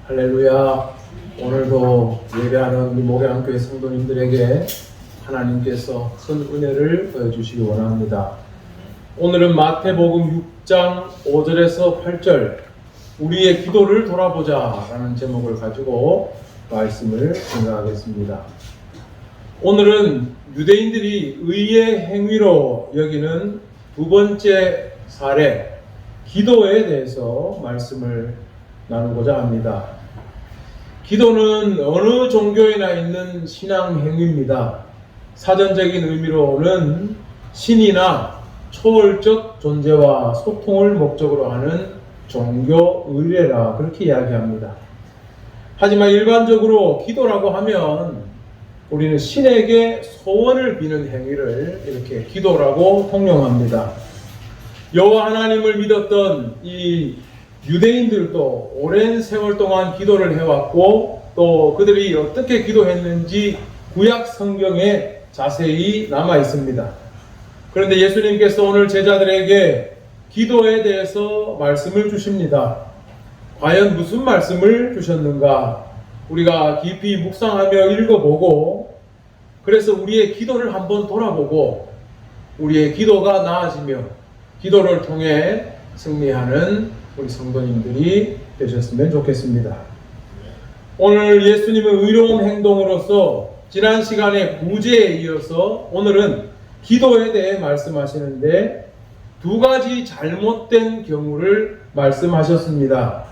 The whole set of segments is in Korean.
할렐루야. 오늘도 예배하는 우리 목양교회 성도님들에게 하나님께서 큰 은혜를 보여주시기 원합니다. 오늘은 마태복음 6장 5절에서 8절 우리의 기도를 돌아보자 라는 제목을 가지고 말씀을 생각하겠습니다. 오늘은 유대인들이 의의 행위로 여기는 두 번째 사례, 기도에 대해서 말씀을 나누고자 합니다. 기도는 어느 종교에나 있는 신앙 행위입니다. 사전적인 의미로는 신이나 초월적 존재와 소통을 목적으로 하는 종교 의례라 그렇게 이야기합니다. 하지만 일반적으로 기도라고 하면 우리는 신에게 소원을 비는 행위를 이렇게 기도라고 통용합니다. 여호와 하나님을 믿었던 이 유대인들도 오랜 세월 동안 기도를 해왔고 또 그들이 어떻게 기도했는지 구약 성경에 자세히 남아 있습니다. 그런데 예수님께서 오늘 제자들에게 기도에 대해서 말씀을 주십니다. 과연 무슨 말씀을 주셨는가? 우리가 깊이 묵상하며 읽어보고 그래서 우리의 기도를 한번 돌아보고 우리의 기도가 나아지며 기도를 통해 승리하는 우리 성도님들이 되셨으면 좋겠습니다. 오늘 예수님의 의로운 행동으로서 지난 시간에 구제에 이어서 오늘은 기도에 대해 말씀하시는데 두 가지 잘못된 경우를 말씀하셨습니다.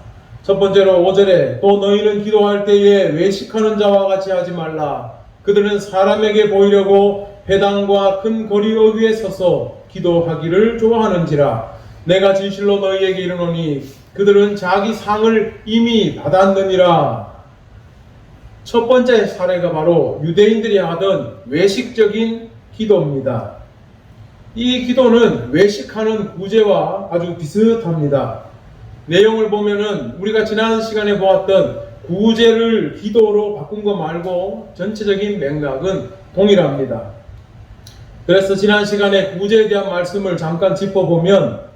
첫 번째로 5절에 또 너희는 기도할 때에 외식하는 자와 같이 하지 말라. 그들은 사람에게 보이려고 회당과 큰 거리 어귀에 서서 기도하기를 좋아하는지라. 내가 진실로 너희에게 이르노니 그들은 자기 상을 이미 받았느니라. 첫 번째 사례가 바로 유대인들이 하던 외식적인 기도입니다. 이 기도는 외식하는 구제와 아주 비슷합니다. 내용을 보면은 우리가 지난 시간에 보았던 구제를 기도로 바꾼 거 말고 전체적인 맥락은 동일합니다. 그래서 지난 시간에 구제에 대한 말씀을 잠깐 짚어보면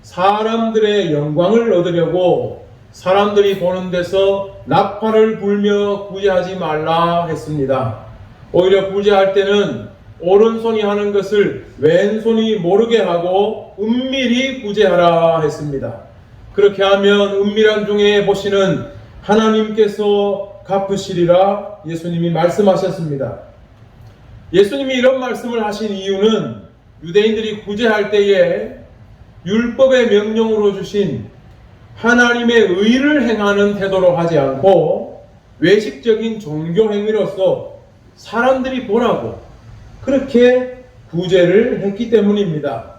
사람들의 영광을 얻으려고 사람들이 보는 데서 나팔을 불며 구제하지 말라 했습니다. 오히려 구제할 때는 오른손이 하는 것을 왼손이 모르게 하고 은밀히 구제하라 했습니다. 그렇게 하면 은밀한 중에 보시는 하나님께서 갚으시리라 예수님이 말씀하셨습니다. 예수님이 이런 말씀을 하신 이유는 유대인들이 구제할 때에 율법의 명령으로 주신 하나님의 의를 행하는 태도로 하지 않고 외식적인 종교 행위로서 사람들이 보라고 그렇게 구제를 했기 때문입니다.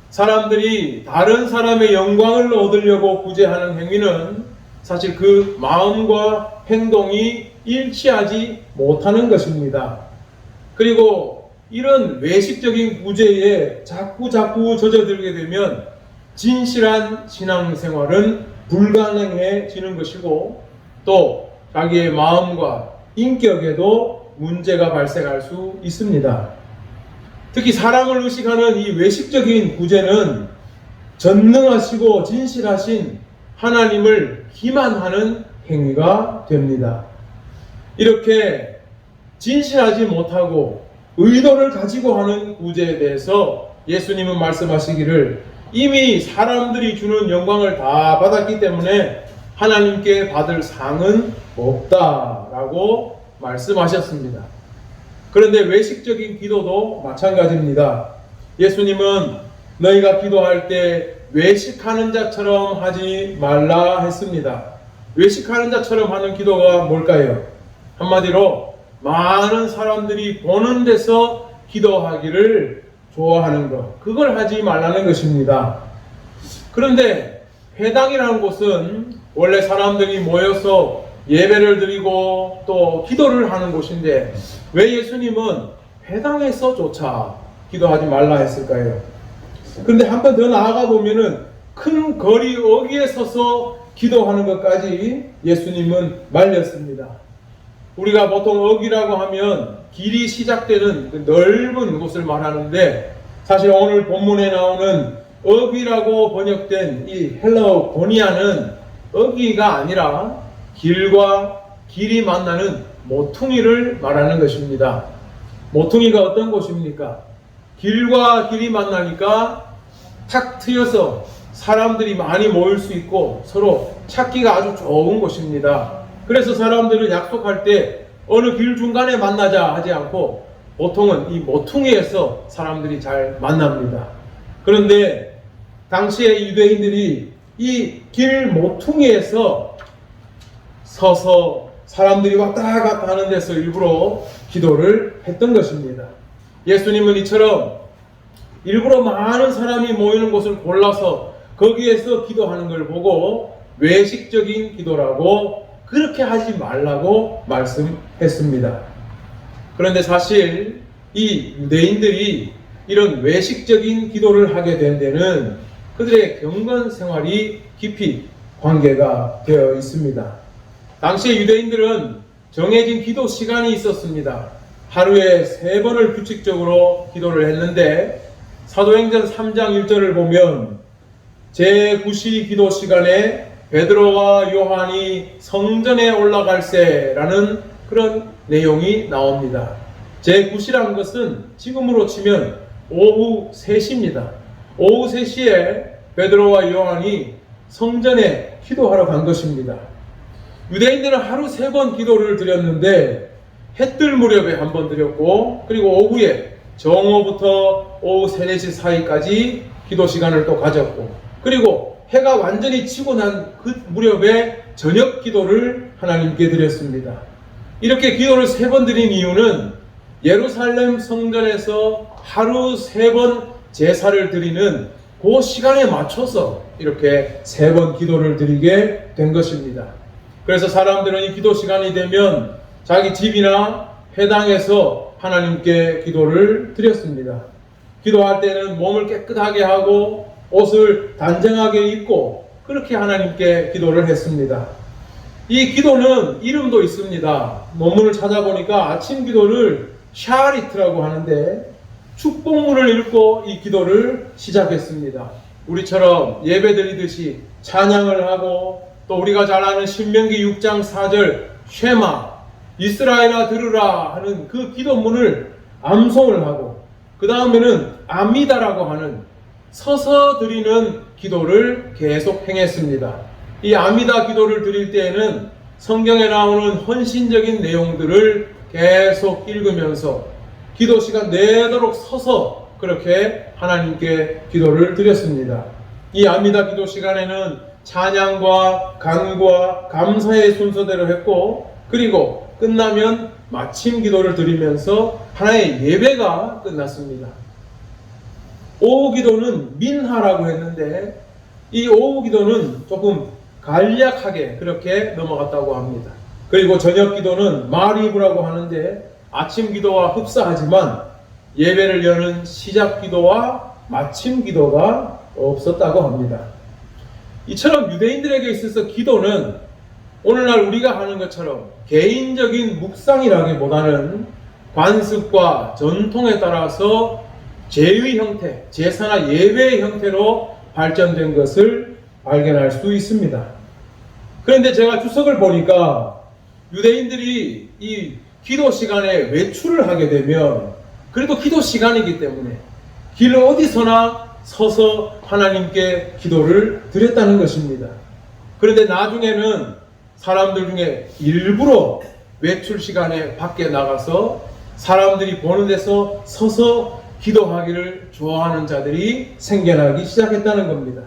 사람들이 다른 사람의 영광을 얻으려고 구제하는 행위는 사실 그 마음과 행동이 일치하지 못하는 것입니다. 그리고 이런 외식적인 구제에 자꾸 젖어들게 되면 진실한 신앙생활은 불가능해지는 것이고 또 자기의 마음과 인격에도 문제가 발생할 수 있습니다. 특히 사람을 의식하는 이 외식적인 구제는 전능하시고 진실하신 하나님을 기만하는 행위가 됩니다. 이렇게 진실하지 못하고 의도를 가지고 하는 구제에 대해서 예수님은 말씀하시기를 이미 사람들이 주는 영광을 다 받았기 때문에 하나님께 받을 상은 없다라고 말씀하셨습니다. 그런데 외식적인 기도도 마찬가지입니다. 예수님은 너희가 기도할 때 외식하는 자처럼 하지 말라 했습니다. 외식하는 자처럼 하는 기도가 뭘까요? 한마디로 많은 사람들이 보는 데서 기도하기를 좋아하는 것, 그걸 하지 말라는 것입니다. 그런데 회당이라는 곳은 원래 사람들이 모여서 예배를 드리고 또 기도를 하는 곳인데 왜 예수님은 회당에서조차 기도하지 말라 했을까요? 그런데 한 번 더 나아가 보면은 큰 거리 어귀에 서서 기도하는 것까지 예수님은 말렸습니다. 우리가 보통 어귀라고 하면 길이 시작되는 그 넓은 곳을 말하는데 사실 오늘 본문에 나오는 어귀라고 번역된 이 헬라어 고니아는 어귀가 아니라 길과 길이 만나는 모퉁이를 말하는 것입니다. 모퉁이가 어떤 곳입니까? 길과 길이 만나니까 탁 트여서 사람들이 많이 모일 수 있고 서로 찾기가 아주 좋은 곳입니다. 그래서 사람들은 약속할 때 어느 길 중간에 만나자 하지 않고 보통은 이 모퉁이에서 사람들이 잘 만납니다. 그런데 당시에 유대인들이 이 길 모퉁이에서 서서 사람들이 왔다 갔다 하는 데서 일부러 기도를 했던 것입니다. 예수님은 이처럼 일부러 많은 사람이 모이는 곳을 골라서 거기에서 기도하는 걸 보고 외식적인 기도라고, 그렇게 하지 말라고 말씀했습니다. 그런데 사실 이 유대인들이 이런 외식적인 기도를 하게 된 데는 그들의 경건 생활이 깊이 관계가 되어 있습니다. 당시 유대인들은 정해진 기도 시간이 있었습니다. 하루에 3번을 규칙적으로 기도를 했는데 사도행전 3장 1절을 보면 제9시 기도 시간에 베드로와 요한이 성전에 올라갈세라는 그런 내용이 나옵니다. 제9시라는 것은 지금으로 치면 오후 3시입니다. 오후 3시에 베드로와 요한이 성전에 기도하러 간 것입니다. 유대인들은 하루 3번 기도를 드렸는데 해뜰 무렵에 한 번 드렸고, 그리고 오후에 정오부터 오후 3, 4시 사이까지 기도 시간을 또 가졌고, 그리고 해가 완전히 치고 난 그 무렵에 저녁 기도를 하나님께 드렸습니다. 이렇게 기도를 3번 드린 이유는 예루살렘 성전에서 하루 3번 제사를 드리는 그 시간에 맞춰서 이렇게 3번 기도를 드리게 된 것입니다. 그래서 사람들은 이 기도 시간이 되면 자기 집이나 회당에서 하나님께 기도를 드렸습니다. 기도할 때는 몸을 깨끗하게 하고 옷을 단정하게 입고 그렇게 하나님께 기도를 했습니다. 이 기도는 이름도 있습니다. 논문을 찾아보니까 아침 기도를 샤리트라고 하는데 축복문을 읽고 이 기도를 시작했습니다. 우리처럼 예배 드리듯이 찬양을 하고, 또 우리가 잘 아는 신명기 6장 4절 쉐마 이스라엘아 들으라 하는 그 기도문을 암송을 하고, 그 다음에는 아미다라고 하는 서서 드리는 기도를 계속 행했습니다. 이 아미다 기도를 드릴 때에는 성경에 나오는 헌신적인 내용들을 계속 읽으면서 기도 시간 내도록 서서 그렇게 하나님께 기도를 드렸습니다. 이 아미다 기도 시간에는 찬양과 간구와 감사의 순서대로 했고, 그리고 끝나면 마침 기도를 드리면서 하나의 예배가 끝났습니다. 오후 기도는 민하라고 했는데 이 오후 기도는 조금 간략하게 그렇게 넘어갔다고 합니다. 그리고 저녁 기도는 마리브라고 하는데 아침 기도와 흡사하지만 예배를 여는 시작 기도와 마침 기도가 없었다고 합니다. 이처럼 유대인들에게 있어서 기도는 오늘날 우리가 하는 것처럼 개인적인 묵상이라기보다는 관습과 전통에 따라서 제의 형태, 제사나 예배의 형태로 발전된 것을 발견할 수 있습니다. 그런데 제가 주석을 보니까 유대인들이 이 기도 시간에 외출을 하게 되면 그래도 기도 시간이기 때문에 길 어디서나 서서 하나님께 기도를 드렸다는 것입니다. 그런데 나중에는 사람들 중에 일부러 외출 시간에 밖에 나가서 사람들이 보는 데서 서서 기도하기를 좋아하는 자들이 생겨나기 시작했다는 겁니다.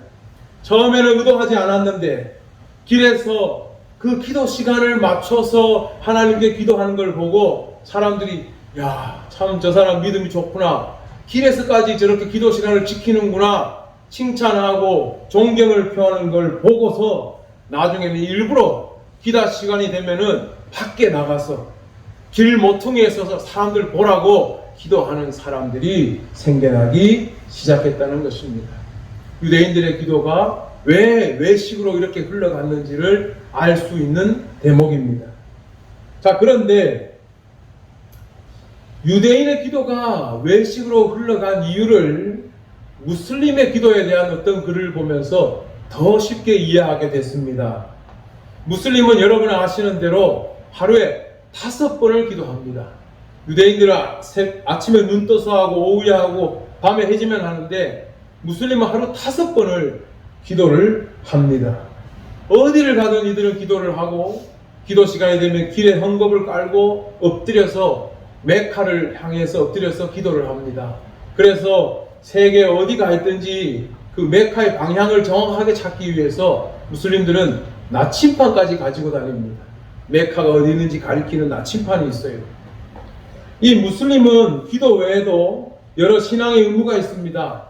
처음에는 의도하지 않았는데 길에서 그 기도 시간을 맞춰서 하나님께 기도하는 걸 보고 사람들이 야, 참 저 사람 믿음이 좋구나, 길에서까지 저렇게 기도 시간을 지키는구나 칭찬하고 존경을 표하는 걸 보고서 나중에는 일부러 기도 시간이 되면은 밖에 나가서 길 모퉁이에 서서 사람들 보라고 기도하는 사람들이 생겨나기 시작했다는 것입니다. 유대인들의 기도가 왜 외식으로 이렇게 흘러갔는지를 알 수 있는 대목입니다. 자, 그런데 유대인의 기도가 외식으로 흘러간 이유를 무슬림의 기도에 대한 어떤 글을 보면서 더 쉽게 이해하게 됐습니다. 무슬림은 여러분 아시는 대로 하루에 5번을 기도합니다. 유대인들은 아침에 눈 떠서 하고 오후에 하고 밤에 해지면 하는데 무슬림은 하루 5번을 기도를 합니다. 어디를 가든 이들은 기도를 하고 기도 시간이 되면 길에 헝겊을 깔고 엎드려서 메카를 향해서 엎드려서 기도를 합니다. 그래서 세계 어디가 있든지 그 메카의 방향을 정확하게 찾기 위해서 무슬림들은 나침판까지 가지고 다닙니다. 메카가 어디 있는지 가리키는 나침판이 있어요. 이 무슬림은 기도 외에도 여러 신앙의 의무가 있습니다.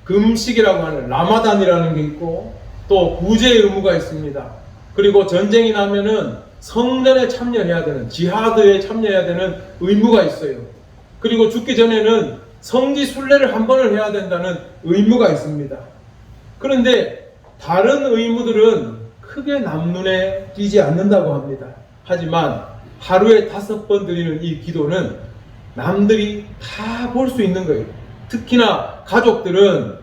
금식이라고 하는 라마단이라는 게 있고 또 구제의 의무가 있습니다. 그리고 전쟁이 나면은 성전에 참여해야 되는, 지하드에 참여해야 되는 의무가 있어요. 그리고 죽기 전에는 성지 순례를 한 번을 해야 된다는 의무가 있습니다. 그런데 다른 의무들은 크게 남눈에 띄지 않는다고 합니다. 하지만 하루에 5번 드리는 이 기도는 남들이 다 볼 수 있는 거예요. 특히나 가족들은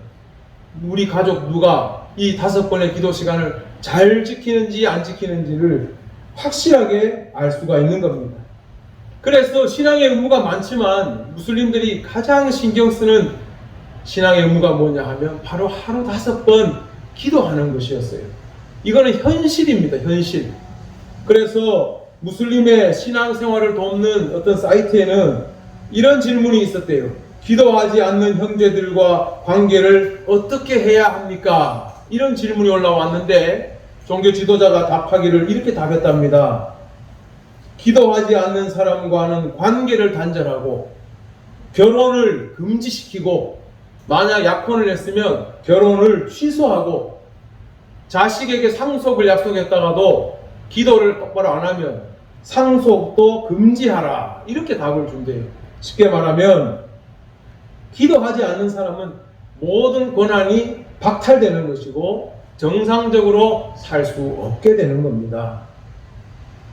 우리 가족 누가 이 5번의 기도 시간을 잘 지키는지 안 지키는지를 확실하게 알 수가 있는 겁니다. 그래서 신앙의 의무가 많지만 무슬림들이 가장 신경 쓰는 신앙의 의무가 뭐냐 하면 바로 하루 5번 기도하는 것이었어요. 이거는 현실입니다. 현실. 그래서 무슬림의 신앙생활을 돕는 어떤 사이트에는 이런 질문이 있었대요. 기도하지 않는 형제들과 관계를 어떻게 해야 합니까? 이런 질문이 올라왔는데 종교 지도자가 답하기를 이렇게 답했답니다. 기도하지 않는 사람과는 관계를 단절하고 결혼을 금지시키고 만약 약혼을 했으면 결혼을 취소하고 자식에게 상속을 약속했다가도 기도를 똑바로 안 하면 상속도 금지하라. 이렇게 답을 준대요. 쉽게 말하면 기도하지 않는 사람은 모든 권한이 박탈되는 것이고 정상적으로 살 수 없게 되는 겁니다.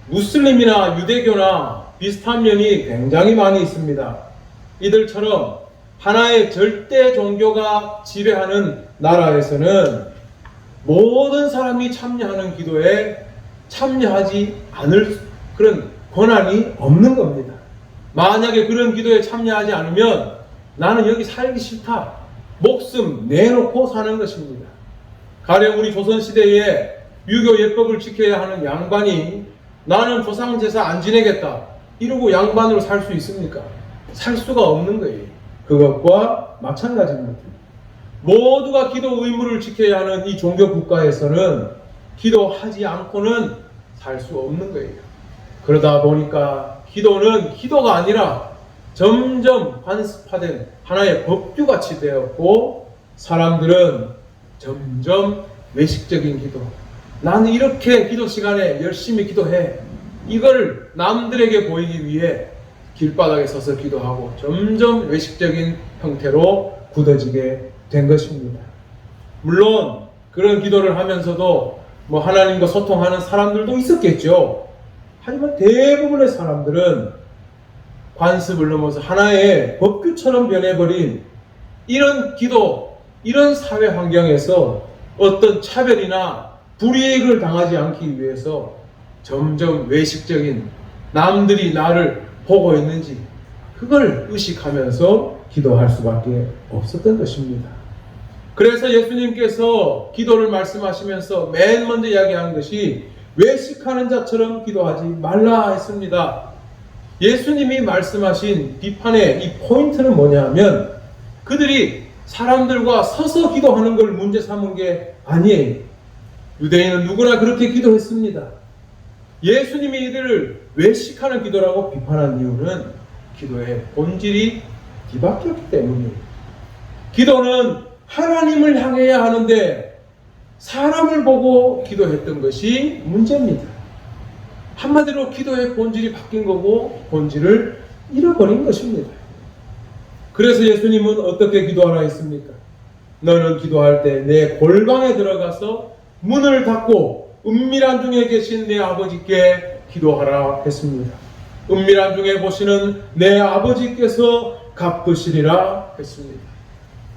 무슬림이나 유대교나 비슷한 면이 굉장히 많이 있습니다. 이들처럼 하나의 절대 종교가 지배하는 나라에서는 모든 사람이 참여하는 기도에 참여하지 않을 그런 권한이 없는 겁니다. 만약에 그런 기도에 참여하지 않으면 나는 여기 살기 싫다. 목숨 내놓고 사는 것입니다. 가령 우리 조선시대에 유교 예법을 지켜야 하는 양반이 나는 조상제사 안 지내겠다 이러고 양반으로 살 수 있습니까? 살 수가 없는 거예요. 그것과 마찬가지입니다. 모두가 기도 의무를 지켜야 하는 이 종교 국가에서는 기도하지 않고는 살 수 없는 거예요. 그러다 보니까 기도는 기도가 아니라 점점 관습화된 하나의 법규같이 되었고 사람들은 점점 외식적인 기도, 나는 이렇게 기도 시간에 열심히 기도해, 이걸 남들에게 보이기 위해 길바닥에 서서 기도하고 점점 외식적인 형태로 굳어지게 된 것입니다. 물론 그런 기도를 하면서도 하나님과 소통하는 사람들도 있었겠죠. 하지만 대부분의 사람들은 관습을 넘어서 하나의 법규처럼 변해버린 이런 기도, 이런 사회 환경에서 어떤 차별이나 불이익을 당하지 않기 위해서 점점 외식적인, 남들이 나를 보고 있는지 그걸 의식하면서 기도할 수밖에 없었던 것입니다. 그래서 예수님께서 기도를 말씀하시면서 맨 먼저 이야기한 것이 외식하는 자처럼 기도하지 말라 했습니다. 예수님이 말씀하신 비판의 이 포인트는 뭐냐면 그들이 사람들과 서서 기도하는 걸 문제 삼은 게 아니에요. 유대인은 누구나 그렇게 기도했습니다. 예수님이 이들을 외식하는 기도라고 비판한 이유는 기도의 본질이 뒤바뀌었기 때문이에요. 기도는 하나님을 향해야 하는데 사람을 보고 기도했던 것이 문제입니다. 한마디로 기도의 본질이 바뀐 거고 본질을 잃어버린 것입니다. 그래서 예수님은 어떻게 기도하라 했습니까? 너는 기도할 때 내 골방에 들어가서 문을 닫고 은밀한 중에 계신 내 아버지께 기도하라 했습니다. 은밀한 중에 보시는 내 아버지께서 갚으시리라 했습니다.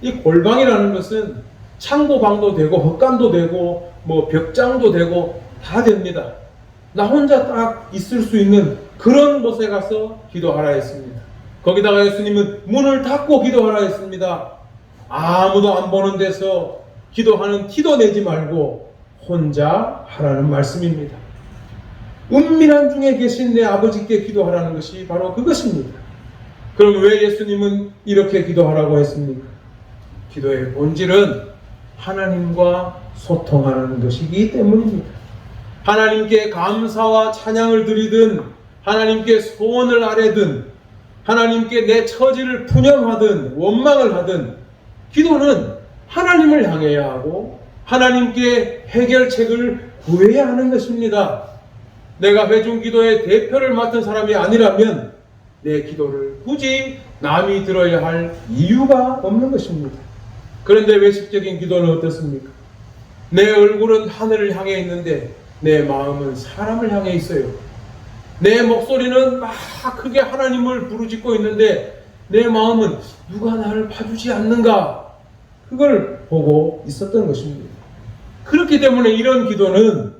이 골방이라는 것은 창고방도 되고 헛간도 되고 벽장도 되고 다 됩니다. 나 혼자 딱 있을 수 있는 그런 곳에 가서 기도하라 했습니다. 거기다가 예수님은 문을 닫고 기도하라 했습니다. 아무도 안 보는 데서 기도하는 티도 내지 말고 혼자 하라는 말씀입니다. 은밀한 중에 계신 내 아버지께 기도하라는 것이 바로 그것입니다. 그럼 왜 예수님은 이렇게 기도하라고 했습니까? 기도의 본질은 하나님과 소통하는 것이기 때문입니다. 하나님께 감사와 찬양을 드리든 하나님께 소원을 아뢰든 하나님께 내 처지를 푸념하든 원망을 하든 기도는 하나님을 향해야 하고 하나님께 해결책을 구해야 하는 것입니다. 내가 회중 기도의 대표를 맡은 사람이 아니라면 내 기도를 굳이 남이 들어야 할 이유가 없는 것입니다. 그런데 외식적인 기도는 어떻습니까? 내 얼굴은 하늘을 향해 있는데 내 마음은 사람을 향해 있어요. 내 목소리는 막 크게 하나님을 부르짖고 있는데 내 마음은 누가 나를 봐주지 않는가? 그걸 보고 있었던 것입니다. 그렇기 때문에 이런 기도는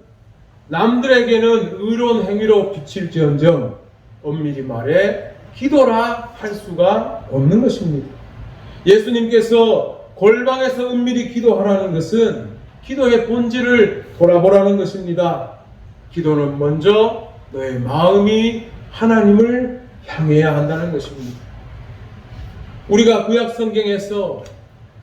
남들에게는 의로운 행위로 비칠지언정 엄밀히 말해 기도라 할 수가 없는 것입니다. 예수님께서 골방에서 은밀히 기도하라는 것은 기도의 본질을 돌아보라는 것입니다. 기도는 먼저 너의 마음이 하나님을 향해야 한다는 것입니다. 우리가 구약 성경에서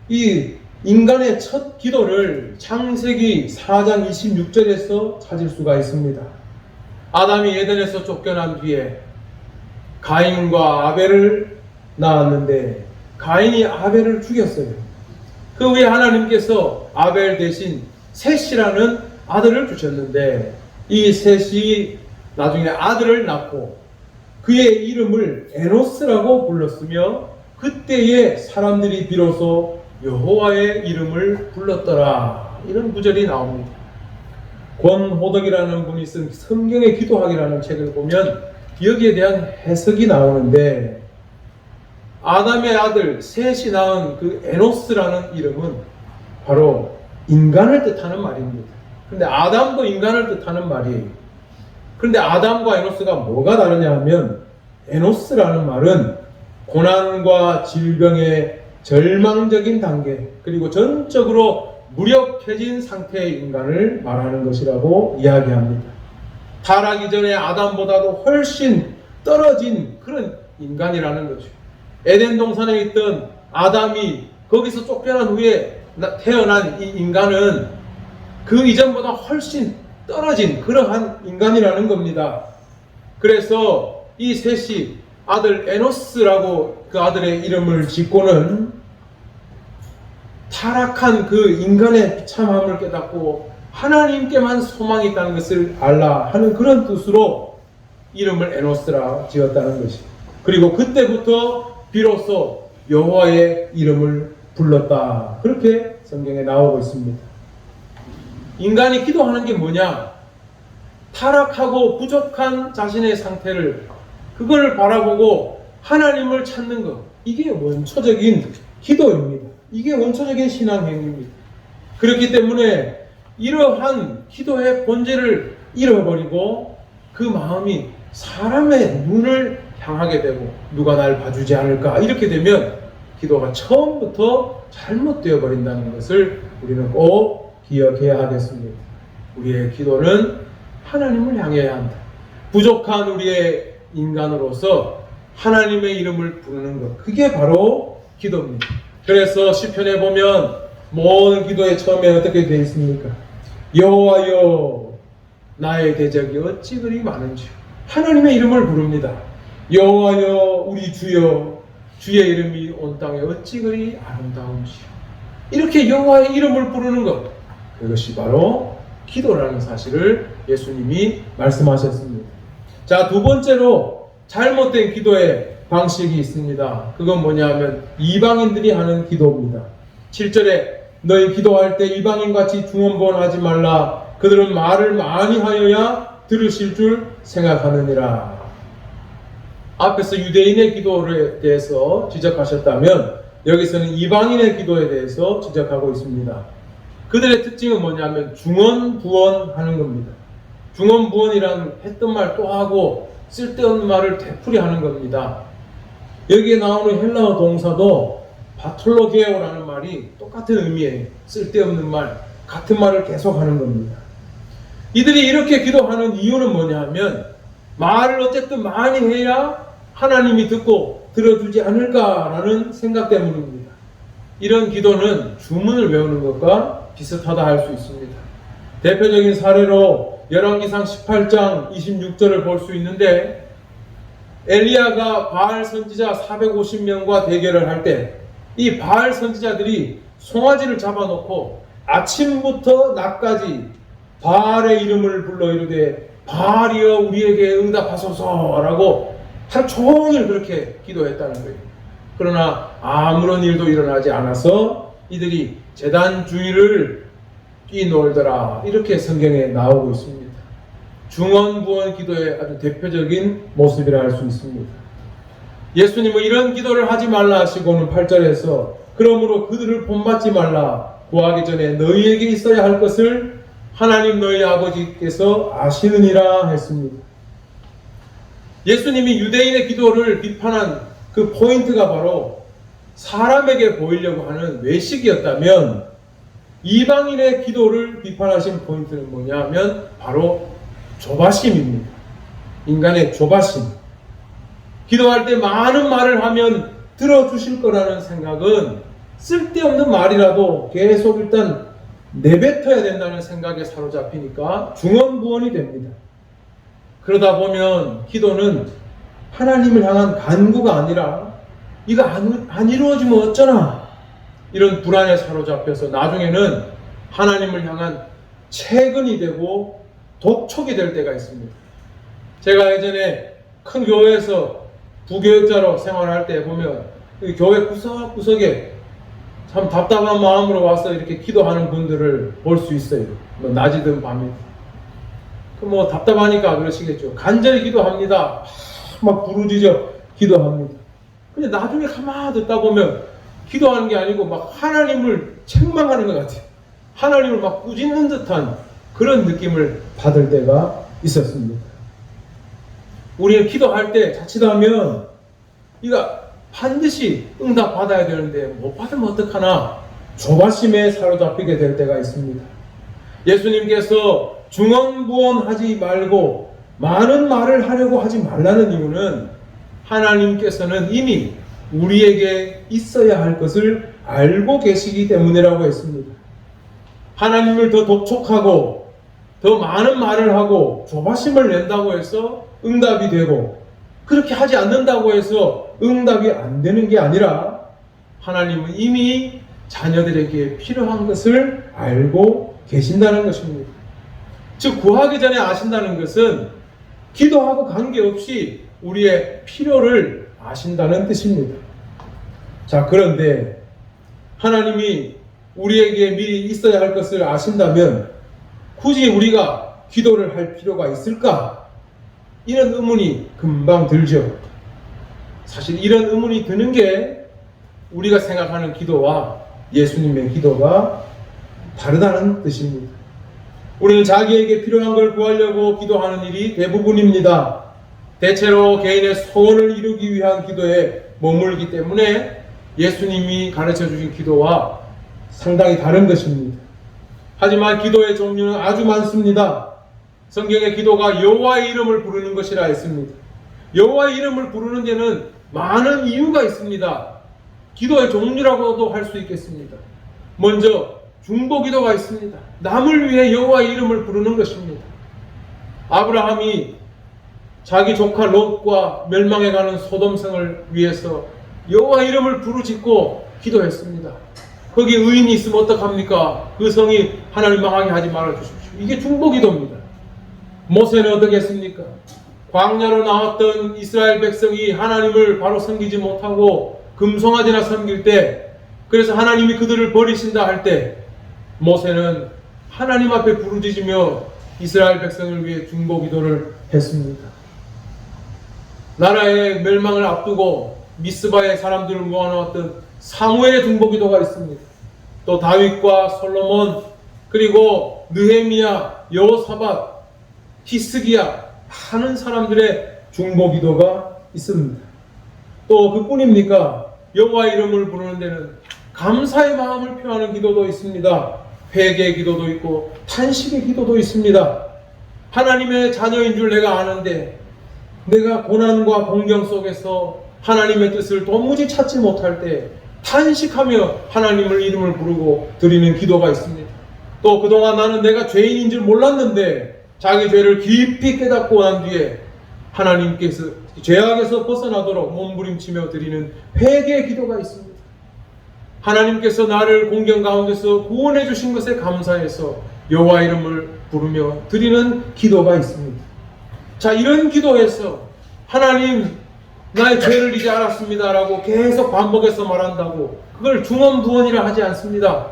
이 인간의 첫 기도를 창세기 4장 26절에서 찾을 수가 있습니다. 아담이 에덴에서 쫓겨난 뒤에 가인과 아벨을 낳았는데 가인이 아벨을 죽였어요. 그 후에 하나님께서 아벨 대신 셋이라는 아들을 주셨는데 이 셋이 나중에 아들을 낳고 그의 이름을 에노스라고 불렀으며 그때에 사람들이 비로소 여호와의 이름을 불렀더라. 이런 구절이 나옵니다. 권호덕이라는 분이 쓴 성경의 기도학이라는 책을 보면 여기에 대한 해석이 나오는데 아담의 아들 셋이 낳은 그 에노스라는 이름은 바로 인간을 뜻하는 말입니다. 그런데 아담도 인간을 뜻하는 말이에요. 그런데 아담과 에노스가 뭐가 다르냐 하면 에노스라는 말은 고난과 질병의 절망적인 단계 그리고 전적으로 무력해진 상태의 인간을 말하는 것이라고 이야기합니다. 타락이 전에 아담보다도 훨씬 떨어진 그런 인간이라는 거죠. 에덴 동산에 있던 아담이 거기서 쫓겨난 후에 태어난 이 인간은 그 이전보다 훨씬 떨어진 그러한 인간이라는 겁니다. 그래서 이 셋이 아들 에노스라고 그 아들의 이름을 짓고는 타락한 그 인간의 비참함을 깨닫고 하나님께만 소망이 있다는 것을 알라 하는 그런 뜻으로 이름을 에노스라 지었다는 것이. 그리고 그때부터 비로소 여호와의 이름을 불렀다. 그렇게 성경에 나오고 있습니다. 인간이 기도하는 게 뭐냐? 타락하고 부족한 자신의 상태를 그걸 바라보고 하나님을 찾는 것. 이게 원초적인 기도입니다. 이게 원초적인 신앙행위입니다. 그렇기 때문에 이러한 기도의 본질을 잃어버리고 그 마음이 사람의 눈을 향하게 되고 누가 날 봐주지 않을까 이렇게 되면 기도가 처음부터 잘못되어 버린다는 것을 우리는 꼭 기억해야 하겠습니다. 우리의 기도는 하나님을 향해야 한다. 부족한 우리의 인간으로서 하나님의 이름을 부르는 것, 그게 바로 기도입니다. 그래서 시편에 보면 모든 기도의 처음에 어떻게 되어 있습니까? 여호와여 나의 대적이 어찌 그리 많은지. 하나님의 이름을 부릅니다. 여호와여 우리 주여 주의 이름이 온 땅에 어찌 그리 아름다운지. 이렇게 여호와의 이름을 부르는 것, 그것이 바로 기도라는 사실을 예수님이 말씀하셨습니다. 자, 두 번째로 잘못된 기도의 방식이 있습니다. 그건 뭐냐 하면 이방인들이 하는 기도입니다. 7절에 너희 기도할 때 이방인같이 중언부언하지 말라. 그들은 말을 많이 하여야 들으실 줄 생각하느니라. 앞에서 유대인의 기도에 대해서 지적하셨다면 여기서는 이방인의 기도에 대해서 지적하고 있습니다. 그들의 특징은 뭐냐면 중언부언하는 겁니다. 중언부언이란 했던 말 또 하고 쓸데없는 말을 되풀이하는 겁니다. 여기에 나오는 헬라어 동사도 바톨로게오라는 말이 똑같은 의미예요. 쓸데없는 말, 같은 말을 계속하는 겁니다. 이들이 이렇게 기도하는 이유는 뭐냐 하면 말을 어쨌든 많이 해야 하나님이 듣고 들어주지 않을까라는 생각 때문입니다. 이런 기도는 주문을 외우는 것과 비슷하다 할 수 있습니다. 대표적인 사례로 열왕기상 18장 26절을 볼 수 있는데 엘리야가 바알 선지자 450명과 대결을 할 때 이 바알 선지자들이 송아지를 잡아놓고 아침부터 낮까지 바알의 이름을 불러 이르되 바알이여 우리에게 응답하소서라고 하루 종일 그렇게 기도했다는 거예요. 그러나 아무런 일도 일어나지 않아서 이들이 제단 주위를 뛰놀더라 이렇게 성경에 나오고 있습니다. 중언부언 기도의 아주 대표적인 모습이라 할 수 있습니다. 예수님은 이런 기도를 하지 말라 하시고는 8절에서 그러므로 그들을 본받지 말라 구하기 전에 너희에게 있어야 할 것을 하나님 너희 아버지께서 아시느니라 했습니다. 예수님이 유대인의 기도를 비판한 그 포인트가 바로 사람에게 보이려고 하는 외식이었다면 이방인의 기도를 비판하신 포인트는 뭐냐 하면 바로 조바심입니다. 인간의 조바심. 기도할 때 많은 말을 하면 들어주실 거라는 생각은 쓸데없는 말이라도 계속 일단 내뱉어야 된다는 생각에 사로잡히니까 중언부언이 됩니다. 그러다 보면 기도는 하나님을 향한 간구가 아니라 이거 안 이루어지면 어쩌나 이런 불안에 사로잡혀서 나중에는 하나님을 향한 채근이 되고 독촉이 될 때가 있습니다. 제가 예전에 큰 교회에서 부교육자로 생활할 때 보면 교회 구석구석에 참 답답한 마음으로 와서 이렇게 기도하는 분들을 볼 수 있어요. 뭐 낮이든 밤이든. 뭐 답답하니까 그러시겠죠. 간절히 기도합니다. 막 부르짖어 기도합니다. 근데 나중에 가만히 듣다 보면 기도하는 게 아니고 막 하나님을 책망하는 것 같아요. 하나님을 막 꾸짖는 듯한 그런 느낌을 받을 때가 있었습니다. 우리는 기도할 때 자칫하면 이거 반드시 응답 받아야 되는데 못 받으면 어떡하나 조바심에 사로잡히게 될 때가 있습니다. 예수님께서 중언부언하지 말고 많은 말을 하려고 하지 말라는 이유는 하나님께서는 이미 우리에게 있어야 할 것을 알고 계시기 때문이라고 했습니다. 하나님을 더 독촉하고 더 많은 말을 하고 조바심을 낸다고 해서 응답이 되고 그렇게 하지 않는다고 해서 응답이 안 되는 게 아니라 하나님은 이미 자녀들에게 필요한 것을 알고 계신다는 것입니다. 즉 구하기 전에 아신다는 것은 기도하고 관계없이 우리의 필요를 아신다는 뜻입니다. 자, 그런데 하나님이 우리에게 미리 있어야 할 것을 아신다면 굳이 우리가 기도를 할 필요가 있을까? 이런 의문이 금방 들죠. 사실 이런 의문이 드는 게 우리가 생각하는 기도와 예수님의 기도가 다르다는 뜻입니다. 우리는 자기에게 필요한 걸 구하려고 기도하는 일이 대부분입니다. 대체로 개인의 소원을 이루기 위한 기도에 머물기 때문에 예수님이 가르쳐 주신 기도와 상당히 다른 것입니다. 하지만 기도의 종류는 아주 많습니다. 성경의 기도가 여호와의 이름을 부르는 것이라 했습니다. 여호와의 이름을 부르는 데는 많은 이유가 있습니다. 기도의 종류라고도 할 수 있겠습니다. 먼저 중보기도가 있습니다. 남을 위해 여호와의 이름을 부르는 것입니다. 아브라함이 자기 조카 롯과 멸망해가는 소돔성을 위해서 여호와의 이름을 부르짖고 기도했습니다. 거기 의인이 있으면 어떡합니까? 그 성이 하나님 망하게 하지 말아주십시오. 이게 중보기도입니다. 모세는 어떻게 했습니까? 광야로 나왔던 이스라엘 백성이 하나님을 바로 섬기지 못하고 금송아지나 섬길 때, 그래서 하나님이 그들을 버리신다 할 때 모세는 하나님 앞에 부르짖으며 이스라엘 백성을 위해 중보기도를 했습니다. 나라의 멸망을 앞두고 미스바의 사람들을 모아놓았던 사무엘의 중보기도가 있습니다. 또 다윗과 솔로몬, 그리고 느헤미야, 여호사밧, 히스기야, 많은 사람들의 중보 기도가 있습니다. 또 그뿐입니까? 여호와 이름을 부르는 데는 감사의 마음을 표하는 기도도 있습니다. 회개의 기도도 있고 탄식의 기도도 있습니다. 하나님의 자녀인 줄 내가 아는데 내가 고난과 공경 속에서 하나님의 뜻을 도무지 찾지 못할 때 탄식하며 하나님을 이름을 부르고 드리는 기도가 있습니다. 또 그동안 나는 내가 죄인인 줄 몰랐는데 자기 죄를 깊이 깨닫고 난 뒤에 하나님께서 죄악에서 벗어나도록 몸부림치며 드리는 회개의 기도가 있습니다. 하나님께서 나를 공경 가운데서 구원해 주신 것에 감사해서 여호와 이름을 부르며 드리는 기도가 있습니다. 자, 이런 기도에서 하나님 나의 죄를 이제 알았습니다라고 계속 반복해서 말한다고 그걸 중언부언이라 하지 않습니다.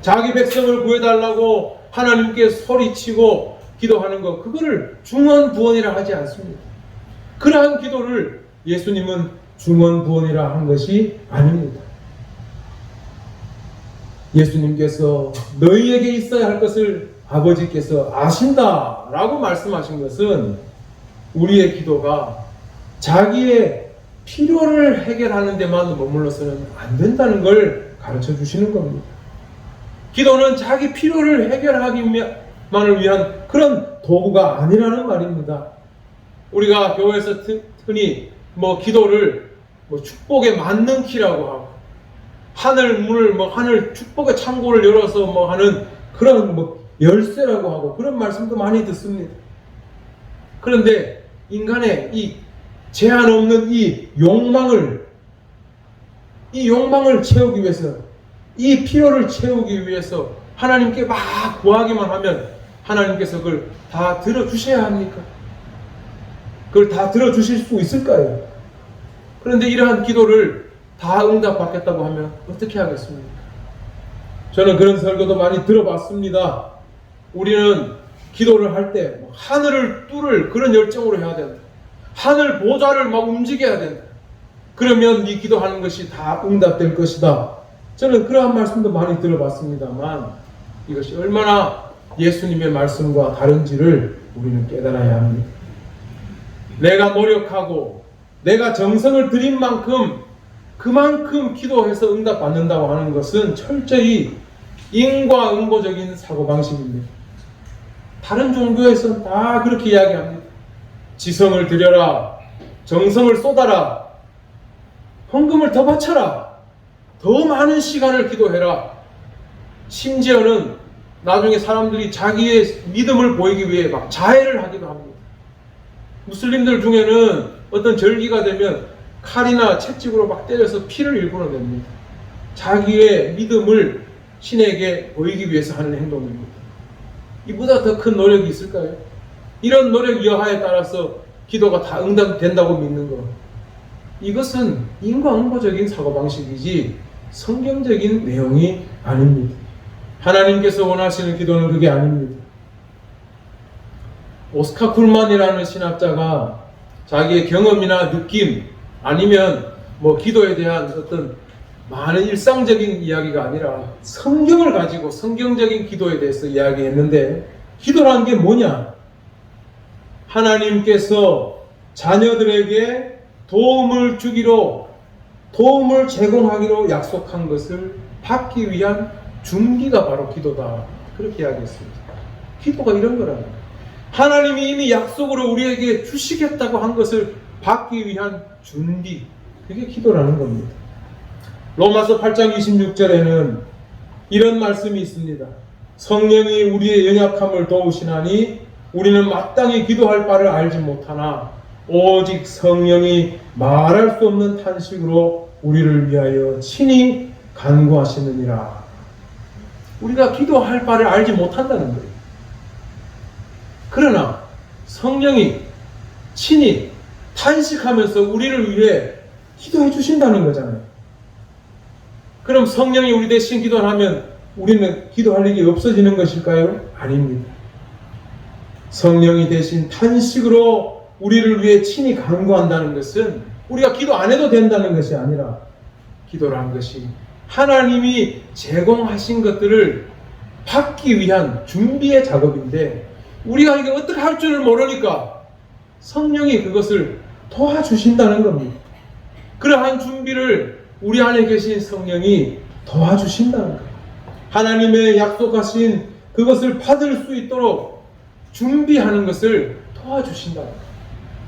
자기 백성을 구해달라고 하나님께 소리치고 기도하는 것, 그거를 중언부언이라 하지 않습니다. 그러한 기도를 예수님은 중언부언이라 한 것이 아닙니다. 예수님께서 너희에게 있어야 할 것을 아버지께서 아신다라고 말씀하신 것은 우리의 기도가 자기의 필요를 해결하는 데만 머물러서는 안 된다는 걸 가르쳐 주시는 겁니다. 기도는 자기 필요를 해결하기만을 위한 그런 도구가 아니라는 말입니다. 우리가 교회에서 흔히 기도를 축복의 만능 키라고 하고 하늘 문을 하늘 축복의 창고를 열어서 하는 그런 열쇠라고 하고 그런 말씀도 많이 듣습니다. 그런데 인간의 이 제한 없는 이 욕망을 채우기 위해서, 이 필요를 채우기 위해서 하나님께 막 구하기만 하면 하나님께서 그걸 다 들어주셔야 합니까? 그걸 다 들어주실 수 있을까요? 그런데 이러한 기도를 다 응답받겠다고 하면 어떻게 하겠습니까? 저는 그런 설교도 많이 들어봤습니다. 우리는 기도를 할 때 하늘을 뚫을 그런 열정으로 해야 된다. 하늘 보좌를 막 움직여야 된다. 그러면 네 기도하는 것이 다 응답될 것이다. 저는 그러한 말씀도 많이 들어봤습니다만 이것이 얼마나 예수님의 말씀과 다른지를 우리는 깨달아야 합니다. 내가 노력하고 내가 정성을 들인 만큼 그만큼 기도해서 응답받는다고 하는 것은 철저히 인과응보적인 사고방식입니다. 다른 종교에서는 다 그렇게 이야기합니다. 지성을 들여라, 정성을 쏟아라, 헌금을 더 바쳐라, 더 많은 시간을 기도해라. 심지어는 나중에 사람들이 자기의 믿음을 보이기 위해 막 자해를 하기도 합니다. 무슬림들 중에는 어떤 절기가 되면 칼이나 채찍으로 막 때려서 피를 일부러 냅니다. 자기의 믿음을 신에게 보이기 위해서 하는 행동입니다. 이보다 더 큰 노력이 있을까요? 이런 노력 여하에 따라서 기도가 다 응답된다고 믿는 것, 이것은 인과응보적인 사고방식이지 성경적인 내용이 아닙니다. 하나님께서 원하시는 기도는 그게 아닙니다. 오스카 쿨만이라는 신학자가 자기의 경험이나 느낌 아니면 기도에 대한 어떤 많은 일상적인 이야기가 아니라 성경을 가지고 성경적인 기도에 대해서 이야기했는데, 기도라는 게 뭐냐? 하나님께서 자녀들에게 도움을 제공하기로 약속한 것을 받기 위한 준비가 바로 기도다. 그렇게 이야기했습니다. 기도가 이런 거라는 거예요. 하나님이 이미 약속으로 우리에게 주시겠다고 한 것을 받기 위한 준비, 그게 기도라는 겁니다. 로마서 8장 26절에는 이런 말씀이 있습니다. 성령이 우리의 연약함을 도우시나니 우리는 마땅히 기도할 바를 알지 못하나 오직 성령이 말할 수 없는 탄식으로 우리를 위하여 친히 간구하시느니라. 우리가 기도할 바를 알지 못한다는 거예요. 그러나 성령이 친히 탄식하면서 우리를 위해 기도해 주신다는 거잖아요. 그럼 성령이 우리 대신 기도를 하면 우리는 기도할 일이 없어지는 것일까요? 아닙니다. 성령이 대신 탄식으로 우리를 위해 친히 간구한다는 것은 우리가 기도 안 해도 된다는 것이 아니라, 기도라는 것이 하나님이 제공하신 것들을 받기 위한 준비의 작업인데, 우리가 이게 어떻게 할 줄을 모르니까 성령이 그것을 도와주신다는 겁니다. 그러한 준비를 우리 안에 계신 성령이 도와주신다는 거예요. 하나님의 약속하신 그것을 받을 수 있도록 준비하는 것을 도와주신다는 거예요.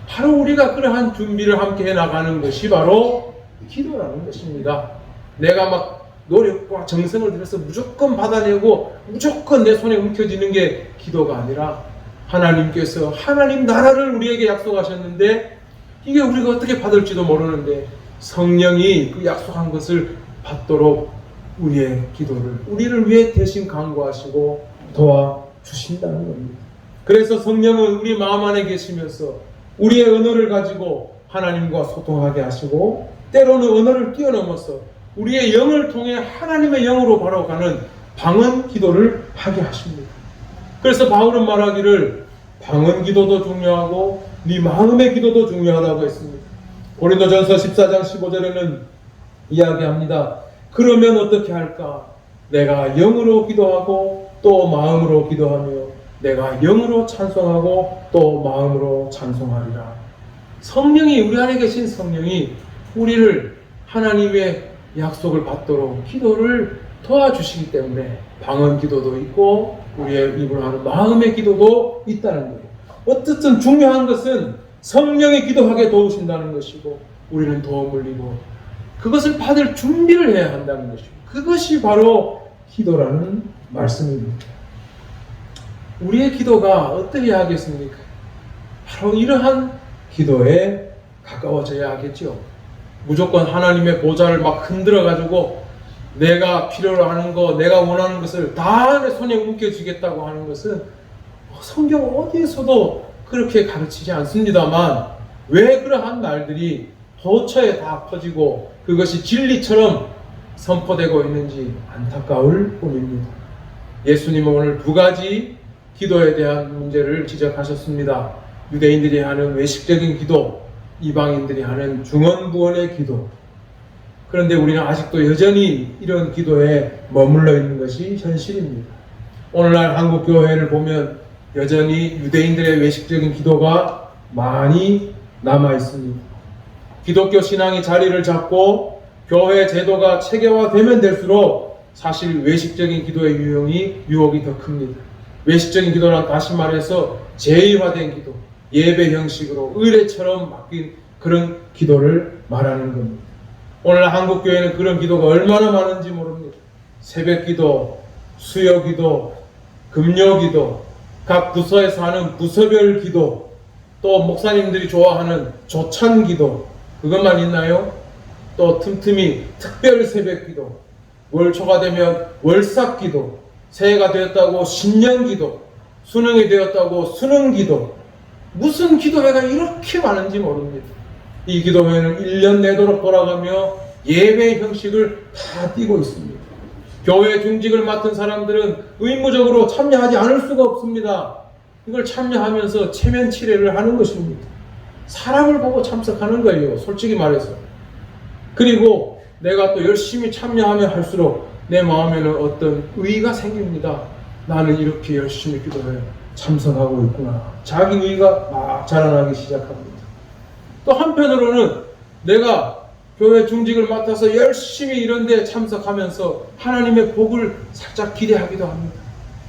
바로 우리가 그러한 준비를 함께 해나가는 것이 바로 기도라는 것입니다. 내가 막 노력과 정성을 들여서 무조건 받아내고 무조건 내 손에 움켜쥐는 게 기도가 아니라 하나님께서 하나님 나라를 우리에게 약속하셨는데 이게 우리가 어떻게 받을지도 모르는데 성령이 그 약속한 것을 받도록 우리의 기도를 우리를 위해 대신 간구하시고 도와주신다는 겁니다. 그래서 성령은 우리 마음 안에 계시면서 우리의 언어를 가지고 하나님과 소통하게 하시고 때로는 언어를 뛰어넘어서 우리의 영을 통해 하나님의 영으로 바로 가는 방언 기도를 하게 하십니다. 그래서 바울은 말하기를 방언 기도도 중요하고 네 마음의 기도도 중요하다고 했습니다. 고린도전서 14장 15절에는 이야기합니다. 그러면 어떻게 할까? 내가 영으로 기도하고 또 마음으로 기도하며 내가 영으로 찬송하고 또 마음으로 찬송하리라. 성령이 우리 안에 계신 성령이 우리를 하나님의 약속을 받도록 기도를 도와주시기 때문에 방언 기도도 있고 우리의 입으로 하는 마음의 기도도 있다는 거예요. 어쨌든 중요한 것은 성령이 기도하게 도우신다는 것이고 우리는 도움을 이고 그것을 받을 준비를 해야 한다는 것이고 그것이 바로 기도라는 말씀입니다. 우리의 기도가 어떻게 하겠습니까? 바로 이러한 기도에 가까워져야 하겠죠. 무조건 하나님의 보좌를 막 흔들어 가지고 내가 필요로 하는 거, 내가 원하는 것을 다 내 손에 움켜쥐겠다고 하는 것은 성경 어디에서도 그렇게 가르치지 않습니다만 왜 그러한 말들이 도처에 다 퍼지고 그것이 진리처럼 선포되고 있는지 안타까울 뿐입니다. 예수님은 오늘 두 가지 기도에 대한 문제를 지적하셨습니다. 유대인들이 하는 외식적인 기도, 이방인들이 하는 중언부언의 기도. 그런데 우리는 아직도 여전히 이런 기도에 머물러 있는 것이 현실입니다. 오늘날 한국 교회를 보면 여전히 유대인들의 외식적인 기도가 많이 남아 있습니다. 기독교 신앙이 자리를 잡고 교회 제도가 체계화되면 될수록 사실 외식적인 기도의 유혹이 더 큽니다. 외식적인 기도란 다시 말해서 제의화된 기도, 예배 형식으로 의례처럼 바뀐 그런 기도를 말하는 겁니다. 오늘 한국 교회는 그런 기도가 얼마나 많은지 모릅니다. 새벽 기도, 수요 기도, 금요 기도, 각 부서에서 하는 부서별 기도, 또 목사님들이 좋아하는 조찬 기도, 그것만 있나요? 또 틈틈이 특별 새벽 기도, 월초가 되면 월삭 기도, 새해가 되었다고 신년 기도, 수능이 되었다고 수능 기도, 무슨 기도회가 이렇게 많은지 모릅니다. 이 기도회는 1년 내도록 돌아가며 예배 형식을 다 띠고 있습니다. 교회 중직을 맡은 사람들은 의무적으로 참여하지 않을 수가 없습니다. 이걸 참여하면서 체면 치레를 하는 것입니다. 사람을 보고 참석하는 거예요. 솔직히 말해서. 그리고 내가 또 열심히 참여하면 할수록 내 마음에는 어떤 의의가 생깁니다. 나는 이렇게 열심히 기도해 참석하고 있구나. 자기 의의가 막 자라나기 시작합니다. 또 한편으로는 내가 교회 중직을 맡아서 열심히 이런 데 참석하면서 하나님의 복을 살짝 기대하기도 합니다.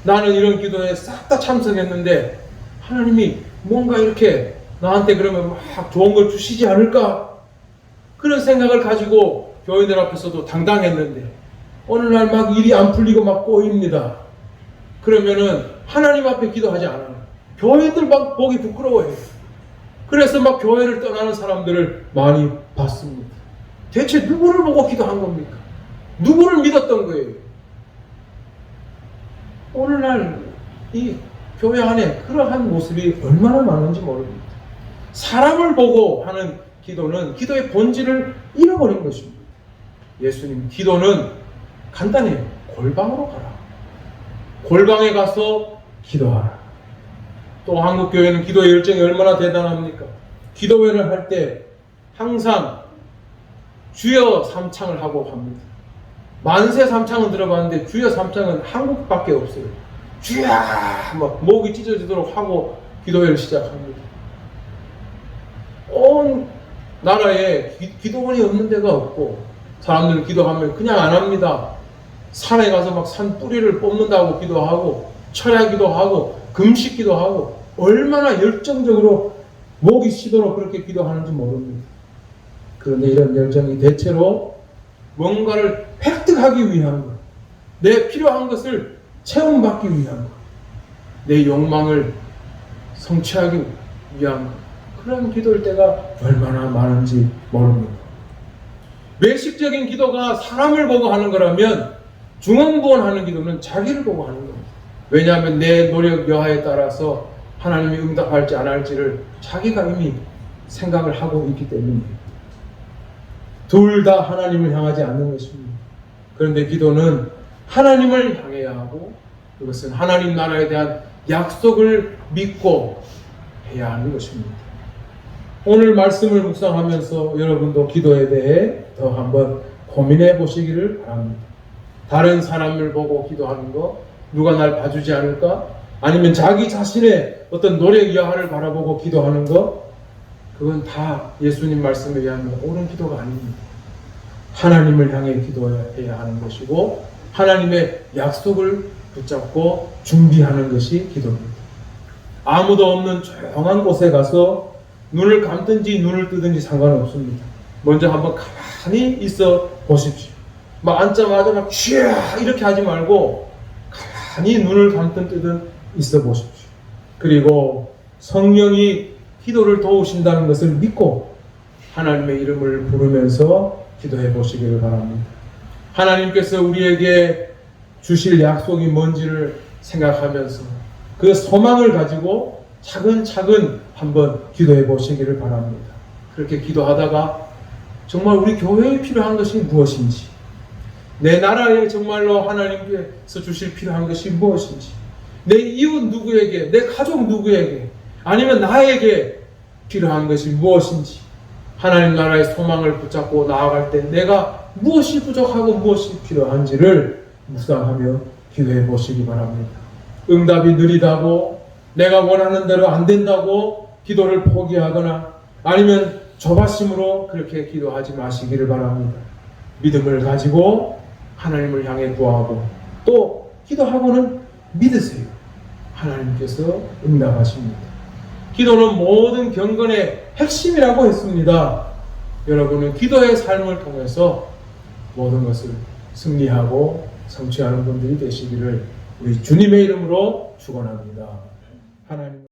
나는 이런 기도에 싹 다 참석했는데 하나님이 뭔가 이렇게 나한테 그러면 막 좋은 걸 주시지 않을까? 그런 생각을 가지고 교인들 앞에서도 당당했는데 어느 날 막 일이 안 풀리고 막 꼬입니다. 그러면은 하나님 앞에 기도하지 않아요. 교인들 막 보기 부끄러워해요. 그래서 막 교회를 떠나는 사람들을 많이 봤습니다. 대체 누구를 보고 기도한 겁니까? 누구를 믿었던 거예요? 오늘날 이 교회 안에 그러한 모습이 얼마나 많은지 모릅니다. 사람을 보고 하는 기도는 기도의 본질을 잃어버린 것입니다. 예수님, 기도는 간단해요. 골방으로 가라. 골방에 가서 기도하라. 또 한국 교회는 기도의 열정이 얼마나 대단합니까? 기도회를 할 때 항상 주여 삼창을 하고 합니다. 만세 삼창은 들어봤는데 주여 삼창은 한국밖에 없어요. 쥐야 막 목이 찢어지도록 하고 기도회를 시작합니다. 온 나라에 기도원이 없는 데가 없고 사람들은 기도하면 그냥 안 합니다. 산에 가서 막 산 뿌리를 뽑는다고 기도하고 철야기도 하고 금식기도 하고 얼마나 열정적으로 목이 쉬도록 그렇게 기도하는지 모릅니다. 그런데 이런 열정이 대체로 뭔가를 획득하기 위한 것, 내 필요한 것을 체험받기 위한 것, 내 욕망을 성취하기 위한 것, 그런 기도일 때가 얼마나 많은지 모릅니다. 외식적인 기도가 사람을 보고 하는 거라면 중언부언하는 기도는 자기를 보고 하는 겁니다. 왜냐하면 내 노력 여하에 따라서 하나님이 응답할지 안 할지를 자기가 이미 생각을 하고 있기 때문입니다. 둘 다 하나님을 향하지 않는 것입니다. 그런데 기도는 하나님을 향해야 하고 그것은 하나님 나라에 대한 약속을 믿고 해야 하는 것입니다. 오늘 말씀을 묵상하면서 여러분도 기도에 대해 더 한번 고민해 보시기를 바랍니다. 다른 사람을 보고 기도하는 거, 누가 날 봐주지 않을까? 아니면 자기 자신의 어떤 노력 여하를 바라보고 기도하는 거, 그건 다 예수님 말씀에 의하면 옳은 기도가 아닙니다. 하나님을 향해 기도해야 하는 것이고 하나님의 약속을 붙잡고 준비하는 것이 기도입니다. 아무도 없는 조용한 곳에 가서 눈을 감든지 눈을 뜨든지 상관없습니다. 먼저 한번 가만히 있어 보십시오. 막 앉자마자 막 쉬야 이렇게 하지 말고 가만히 눈을 감든 뜨든 있어 보십시오. 그리고 성령이 기도를 도우신다는 것을 믿고 하나님의 이름을 부르면서 기도해 보시기를 바랍니다. 하나님께서 우리에게 주실 약속이 뭔지를 생각하면서 그 소망을 가지고 차근차근 한번 기도해 보시기를 바랍니다. 그렇게 기도하다가 정말 우리 교회에 필요한 것이 무엇인지, 내 나라에 정말로 하나님께서 주실 필요한 것이 무엇인지, 내 이웃 누구에게, 내 가족 누구에게, 아니면 나에게 필요한 것이 무엇인지, 하나님 나라의 소망을 붙잡고 나아갈 때 내가 무엇이 부족하고 무엇이 필요한지를 묵상하며 기도해 보시기 바랍니다. 응답이 느리다고, 내가 원하는 대로 안 된다고 기도를 포기하거나 아니면 조바심으로 그렇게 기도하지 마시기를 바랍니다. 믿음을 가지고 하나님을 향해 구하고 또 기도하고는 믿으세요. 하나님께서 응답하십니다. 기도는 모든 경건의 핵심이라고 했습니다. 여러분은 기도의 삶을 통해서 모든 것을 승리하고 성취하는 분들이 되시기를 우리 주님의 이름으로 축원합니다. 하나님